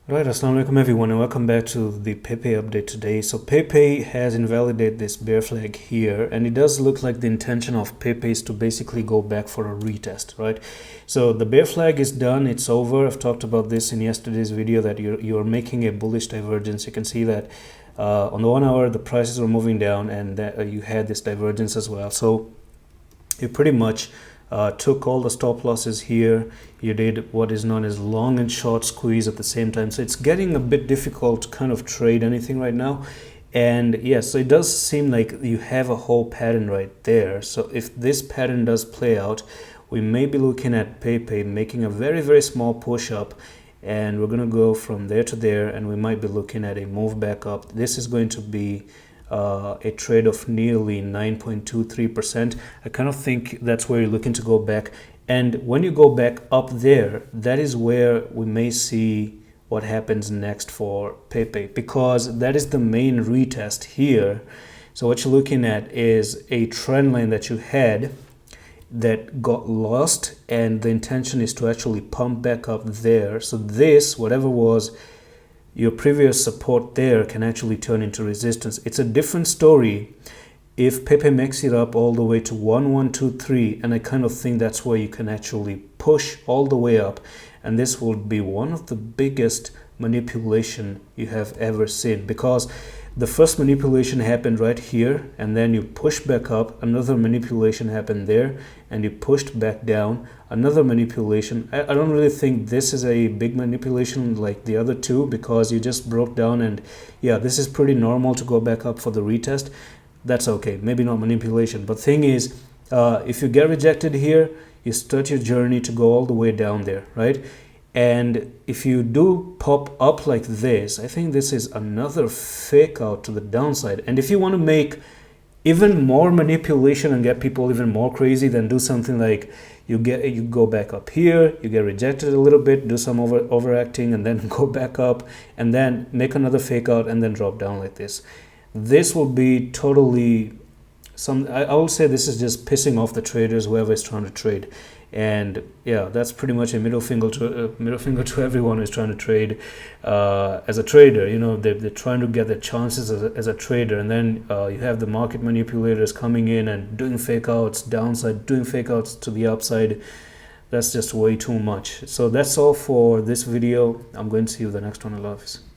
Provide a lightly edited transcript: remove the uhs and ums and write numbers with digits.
Right, assalamu alaikum everyone and welcome back to the Pepe update today. So Pepe has invalidated this bear flag here, and it does look like the intention of Pepe is to basically go back for a retest, right? So the bear flag is done, it's over. I've talked about this in yesterday's video that you're making a bullish divergence. You can see that on the 1 hour the prices were moving down, and that, you had this divergence as well. So you pretty much took all the stop losses here. You did what is known as long and short squeeze at the same time. So it's getting a bit difficult to kind of trade anything right now. And yes, so it does seem like you have a whole pattern right there. So if this pattern does play out, we may be looking at Pepe making a very, very small push up. And we're going to go from there to there, and we might be looking at a move back up. This is going to be a trade of nearly 9.23%. I kind of think that's where you're looking to go back. And when you go back up there, that is where we may see what happens next for Pepe, because that is the main retest here. So what you're looking at is a trend line that you had that got lost, and the intention is to actually pump back up there. So this, whatever was your previous support there, can actually turn into resistance. It's a different story if Pepe makes it up all the way to 1123, and I kind of think that's where you can actually push all the way up, and this will be one of the biggest manipulation you have ever seen, because the first manipulation happened right here, and then you push back up, another manipulation happened there, and you pushed back down, another manipulation. I don't really think this is a big manipulation like the other two, because you just broke down, and yeah, this is pretty normal to go back up for the retest. That's okay, maybe not manipulation, but thing is, if you get rejected here, you start your journey to go all the way down there, right? And if you do pop up like this, I think this is another fake out to the downside. And if you want to make even more manipulation and get people even more crazy, then do something like you go back up here, you get rejected a little bit, do some overacting, and then go back up, and then make another fake out, and then drop down like this. This will be totally I will say this is just pissing off the traders, whoever is trying to trade. And yeah, that's pretty much a middle finger to everyone who's trying to trade as a trader. You know, they're trying to get their chances as a trader, and then you have the market manipulators coming in and doing fake outs downside, doing fake outs to the upside. That's just way too much. So that's all for this video. I'm going to see you in the next one. I love you.